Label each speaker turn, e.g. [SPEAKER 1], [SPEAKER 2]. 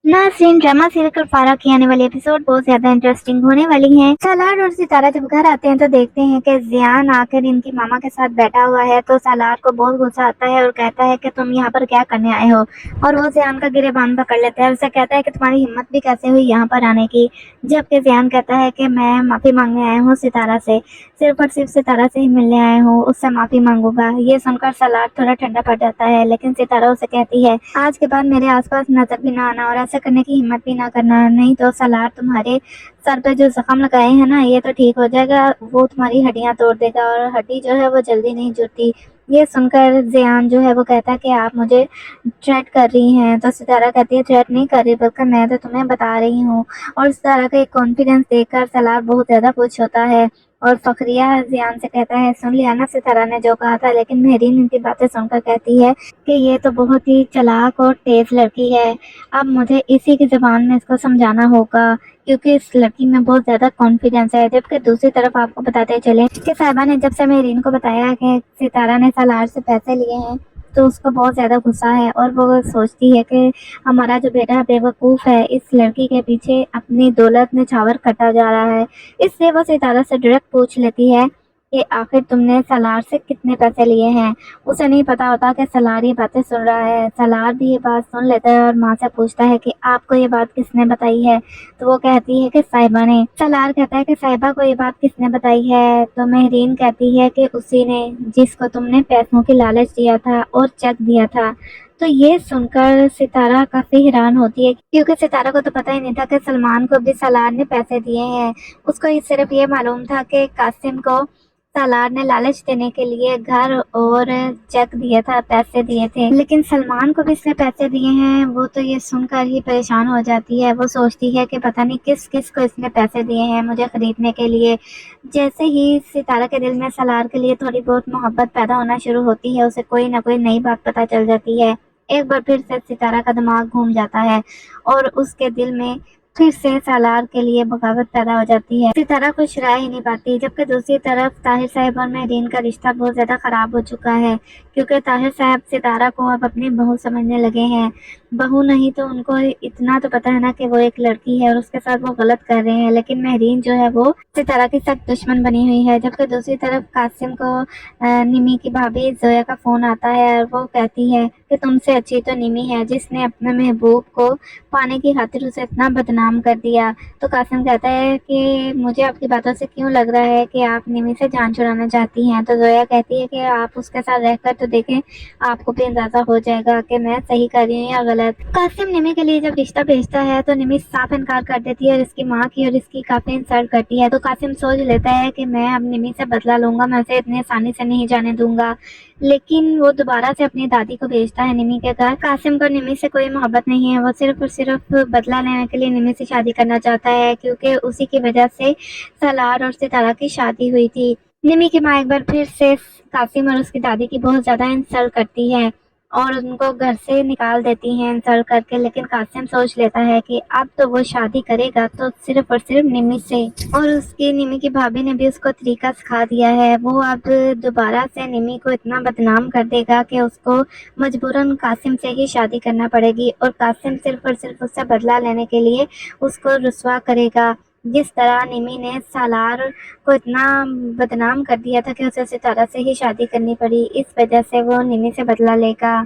[SPEAKER 1] नाज़रीन, drama serial कुरवारा की आने वाली एपिसोड बहुत ज्यादा इंटरेस्टिंग होने वाली है। सालार और सितारा जब घर आते हैं तो देखते हैं कि जियान आकर इनकी मामा के साथ बैठा हुआ है। तो सालार को बहुत गुस्सा आता है और कहता है कि तुम यहाँ पर क्या करने आए हो। और वो जियान का गिरेबान पकड़ लेता है और उसे कहता है कि तुम्हारी हिम्मत भी कैसे हुई यहाँ पर आने की। जबकि जियान कहता है कि मैं माफी मांगने आया हूँ सितारा से, सिर्फ और सिर्फ सितारा से ही मिलने आया हूँ, उससे माफी मांगूंगा। ये सुनकर सालार थोड़ा ठंडा पड़ जाता है, लेकिन सितारा उसे कहती है आज के बाद मेरे आसपास नजर भी ना आना और ऐसा करने की हिम्मत भी ना करना, नहीं तो सालार तुम्हारे सर पे जो जख्म लगाए हैं ना ये तो ठीक हो जाएगा, वो तुम्हारी हड्डियां तोड़ देगा और हड्डी जो है वो जल्दी नहीं जुड़ती। ये सुनकर जियान जो है वो कहता है कि आप मुझे थ्रेट कर रही हैं। तो सितारा कहती है थ्रेट नहीं कर रही, बल्कि मैं तो तुम्हें बता रही हूँ। और सितारा का एक कॉन्फिडेंस देखकर सालार बहुत ज्यादा खुश होता है। और फखरिया जियान से कहता है सुन लिया ना सितारा ने जो कहा था। लेकिन मेहरीन इनकी बातें सुनकर कहती है कि ये तो बहुत ही चालाक और तेज लड़की है, अब मुझे इसी की ज़बान में इसको समझाना होगा, क्योंकि इस लड़की में बहुत ज़्यादा कॉन्फिडेंस है। जबकि दूसरी तरफ आपको बताते चले कि साहिबा ने जब से मेहरीन को बताया कि सितारा ने सालार से पैसे लिए हैं तो उसको बहुत ज़्यादा गुस्सा है और वो सोचती है कि हमारा जो बेटा बेवकूफ़ है इस लड़की के पीछे अपनी दौलत निछावर करता जा रहा है। इसलिए वो सितारा से डायरेक्ट पूछ लेती है कि आखिर तुमने सालार से कितने पैसे लिए हैं। उसे नहीं पता होता कि सालार ये बातें सुन रहा है। सालार भी ये बात सुन लेता है और माँ से पूछता है कि आपको ये बात किसने बताई है। तो वो कहती है कि साहिबा ने। सालार कहता है कि साहिबा को ये बात किसने बताई है। तो मेहरीन कहती है कि उसी ने जिसको तुमने पैसों की लालच दिया था और चेक दिया था। तो ये सुनकर सितारा काफी हैरान होती है, क्योंकि सितारा को तो पता ही नहीं था कि सलमान को भी सालार ने पैसे दिए हैं। उसको सिर्फ ये मालूम था कि कासिम को सालार ने लालच देने के लिए घर और चेक दिया था, पैसे दिए थे। लेकिन सलमान को भी इसने पैसे दिए हैं। वो तो ये सुनकर ही परेशान हो जाती है। वो सोचती है कि पता नहीं किस किस को इसने पैसे दिए हैं मुझे खरीदने के लिए। जैसे ही सितारा के दिल में सालार के लिए थोड़ी बहुत मोहब्बत पैदा होना शुरू होती है, उसे कोई ना कोई नई बात पता चल जाती है। एक बार फिर से सितारा का दिमाग घूम जाता है और उसके दिल में फिर से सालार के लिए बगावत पैदा हो जाती है। सितारा कुछ रह ही नहीं पाती। जबकि दूसरी तरफ ताहिर साहब और मेहरीन का रिश्ता बहुत ज्यादा खराब हो चुका है, क्योंकि ताहिर साहब सितारा को अब अपनी बहू समझने लगे हैं। बहू नहीं तो उनको इतना तो पता है ना कि वो एक लड़की है और उसके साथ वो गलत कर रहे हैं। लेकिन मेहरीन जो है वो सितारा की सख्त दुश्मन बनी हुई है। जबकि दूसरी तरफ कासिम को निमी की भाभी जोया का फोन आता है और वो कहती है कि तुमसे अच्छी तो निमी है, जिसने अपने महबूब को पाने की खातिर उसे इतना बदनाम कर दिया। तो कासिम कहता है कि मुझे आपकी बातों से क्यों लग रहा है कि आप निमी से जान छुड़ाना चाहती हैं। तो जोया कहती है कि आप उसके साथ रहकर तो देखें, आपको भी अंदाजा हो जाएगा कि मैं सही कर रही हूँ या गलत। कासिम निमी के लिए जब रिश्ता भेजता है तो निमी साफ इनकार कर देती है और इसकी माँ की और इसकी काफी इंसल्ट करती है। तो कासिम सोच लेता है कि मैं अब निमी से बदला लूंगा, मैं उसे इतनी आसानी से नहीं जाने दूंगा। लेकिन वो दोबारा से अपनी दादी को भेजता है निमी के घर। कासिम को निमी से कोई मोहब्बत नहीं है, वो सिर्फ और सिर्फ बदला लेने के लिए निमी से शादी करना चाहता है, क्योंकि उसी की वजह से सालार और सितारा की शादी हुई थी। निमी की माँ एक बार फिर से कासिम और उसकी दादी की बहुत ज्यादा इंसल्ट करती है और उनको घर से निकाल देती हैं इंसल्ट करके। लेकिन कासिम सोच लेता है कि अब तो वो शादी करेगा तो सिर्फ और सिर्फ निमी से, और उसकी निमी की भाभी ने भी उसको तरीका सिखा दिया है। वो अब दोबारा से निमी को इतना बदनाम कर देगा कि उसको मजबूरन कासिम से ही शादी करना पड़ेगी और कासिम सिर्फ और सिर्फ उससे बदला लेने के लिए उसको रुस्वा करेगा। जिस तरह निमी ने सालार को इतना बदनाम कर दिया था कि उसे सितारा से ही शादी करनी पड़ी, इस वजह से वो निमी से बदला लेगा।